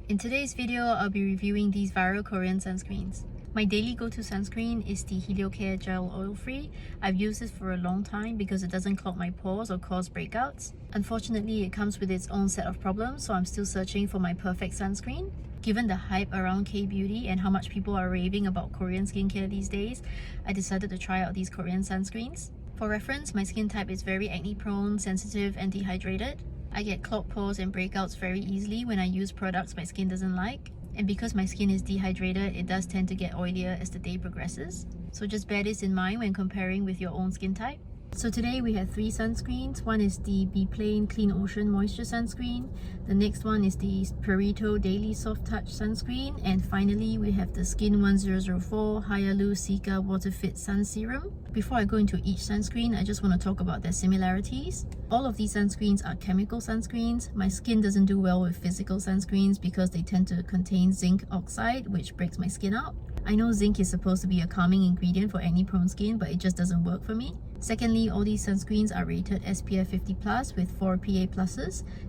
In today's video, I'll be reviewing these viral Korean sunscreens. My daily go-to sunscreen is the Hyalu-Cica Gel Oil-Free. I've used this for a long time because it doesn't clog my pores or cause breakouts. Unfortunately, it comes with its own set of problems, so I'm still searching for my perfect sunscreen. Given the hype around K-beauty and how much people are raving about Korean skincare these days, I decided to try out these Korean sunscreens. For reference, my skin type is very acne-prone, sensitive, and dehydrated. I get clogged pores and breakouts very easily when I use products my skin doesn't like. And because my skin is dehydrated, it does tend to get oilier as the day progresses. So just bear this in mind when comparing with your own skin type. So today we have 3 sunscreens. One is the Beplain Clean Ocean Moisture Sunscreen. The next one is the Purito Daily Soft Touch Sunscreen. And finally, we have the Skin 1004 Hyalu-Cica Water Fit Sun Serum. Before I go into each sunscreen, I just want to talk about their similarities. All of these sunscreens are chemical sunscreens. My skin doesn't do well with physical sunscreens because they tend to contain zinc oxide, which breaks my skin out. I know zinc is supposed to be a calming ingredient for acne-prone skin, but it just doesn't work for me. Secondly, all these sunscreens are rated SPF 50+ with 4 PA+.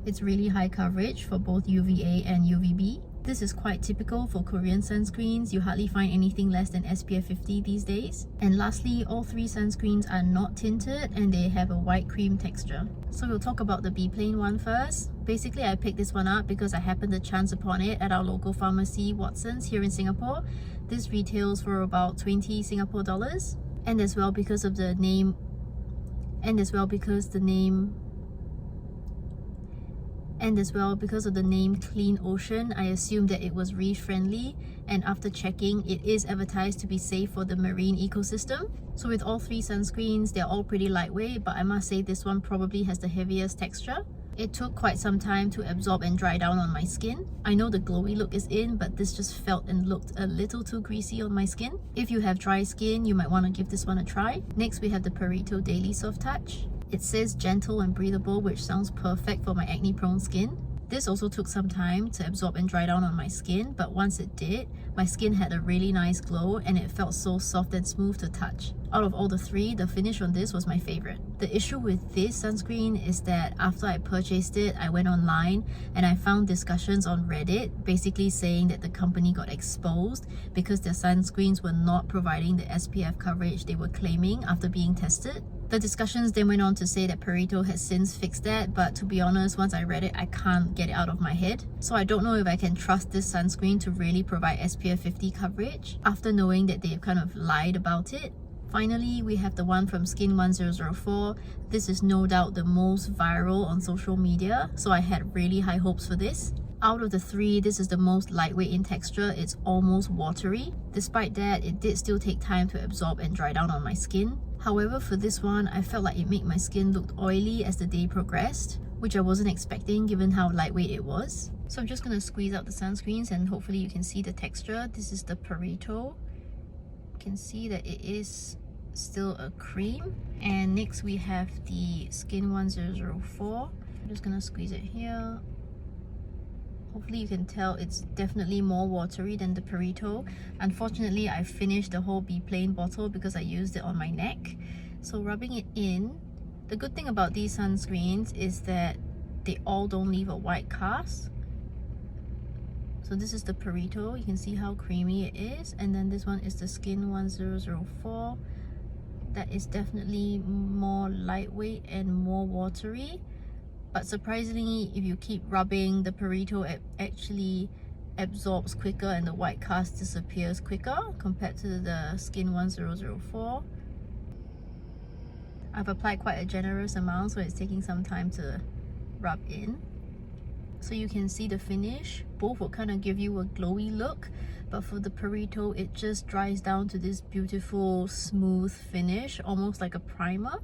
It's really high coverage for both UVA and UVB. This is quite typical for Korean sunscreens. You hardly find anything less than SPF 50 these days. And lastly, all 3 sunscreens are not tinted and they have a white cream texture. So we'll talk about the Beplain one first. Basically, I picked this one up because I happened to chance upon it at our local pharmacy, Watson's, here in Singapore. This retails for about 20 Singapore dollars. And as well because the name Clean Ocean, I assumed that it was reef friendly, and after checking, it is advertised to be safe for the marine ecosystem. So with all 3 sunscreens, they're all pretty lightweight, but I must say this one probably has the heaviest texture. It took quite some time to absorb and dry down on my skin. I know the glowy look is in, but this just felt and looked a little too greasy on my skin. If you have dry skin, you might want to give this one a try. Next, we have the Purito Daily Soft Touch. It says gentle and breathable, which sounds perfect for my acne-prone skin. This also took some time to absorb and dry down on my skin, but once it did, my skin had a really nice glow and it felt so soft and smooth to touch. Out of all the 3, the finish on this was my favorite. The issue with this sunscreen is that after I purchased it, I went online and I found discussions on Reddit basically saying that the company got exposed because their sunscreens were not providing the SPF coverage they were claiming after being tested. The discussions then went on to say that Purito has since fixed that, but to be honest, once I read it, I can't get it out of my head. So I don't know if I can trust this sunscreen to really provide SPF 50 coverage after knowing that they've kind of lied about it. Finally, we have the one from Skin 1004. This is no doubt the most viral on social media, so I had really high hopes for this. Out of the 3, this is the most lightweight in texture. It's almost watery. Despite that, it did still take time to absorb and dry down on my skin. However, for this one, I felt like it made my skin look oily as the day progressed, which I wasn't expecting given how lightweight it was. So I'm just going to squeeze out the sunscreens and hopefully you can see the texture. This is the Purito. You can see that it is still a cream. And next we have the Skin 1004. I'm just going to squeeze it here. Hopefully you can tell it's definitely more watery than the Purito. Unfortunately, I finished the whole Beplain bottle because I used it on my neck. So rubbing it in, the good thing about these sunscreens is that they all don't leave a white cast. So this is the Purito, you can see how creamy it is. And then this one is the Skin 1004. That is definitely more lightweight and more watery. But surprisingly, if you keep rubbing, the Purito actually absorbs quicker and the white cast disappears quicker compared to the Skin 1004. I've applied quite a generous amount, so it's taking some time to rub in. So you can see the finish. Both will kind of give you a glowy look, but for the Purito, it just dries down to this beautiful, smooth finish, almost like a primer.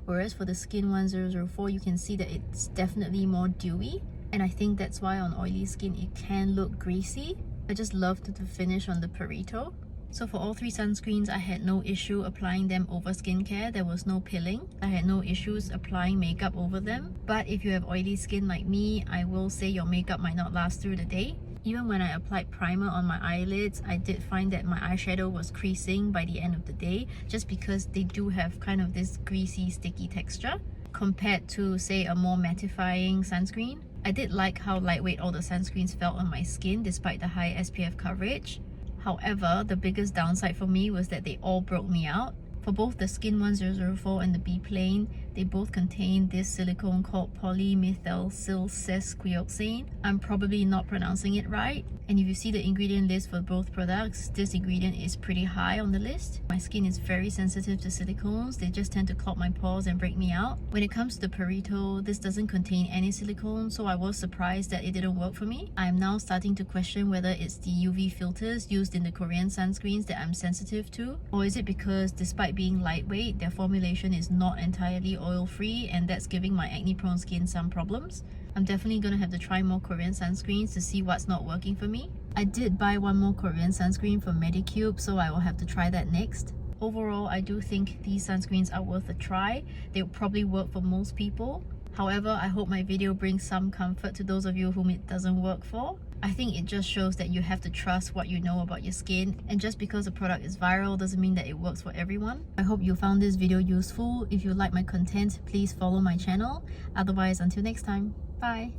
Whereas for the Skin 1004, you can see that it's definitely more dewy. And I think that's why on oily skin, it can look greasy. I just loved the finish on the Purito. So for all 3 sunscreens, I had no issue applying them over skincare. There was no pilling. I had no issues applying makeup over them. But if you have oily skin like me, I will say your makeup might not last through the day. Even when I applied primer on my eyelids, I did find that my eyeshadow was creasing by the end of the day, just because they do have kind of this greasy, sticky texture compared to, say, a more mattifying sunscreen. I did like how lightweight all the sunscreens felt on my skin despite the high SPF coverage. However, the biggest downside for me was that they all broke me out. For both the Skin 1004 and the Beplain, they both contain this silicone called polymethylsilsesquioxane. I'm probably not pronouncing it right. And if you see the ingredient list for both products, this ingredient is pretty high on the list. My skin is very sensitive to silicones. They just tend to clog my pores and break me out. When it comes to the Purito, this doesn't contain any silicone, so I was surprised that it didn't work for me. I am now starting to question whether it's the UV filters used in the Korean sunscreens that I'm sensitive to, or is it because despite being lightweight, their formulation is not entirely oil-free, and that's giving my acne-prone skin some problems. I'm definitely gonna have to try more Korean sunscreens to see what's not working for me. I did buy one more Korean sunscreen from Medicube, so I will have to try that next. Overall, I do think these sunscreens are worth a try. They'll probably work for most people. However, I hope my video brings some comfort to those of you whom it doesn't work for. I think it just shows that you have to trust what you know about your skin, and just because a product is viral doesn't mean that it works for everyone. I hope you found this video useful. If you like my content, please follow my channel. Otherwise, until next time, bye!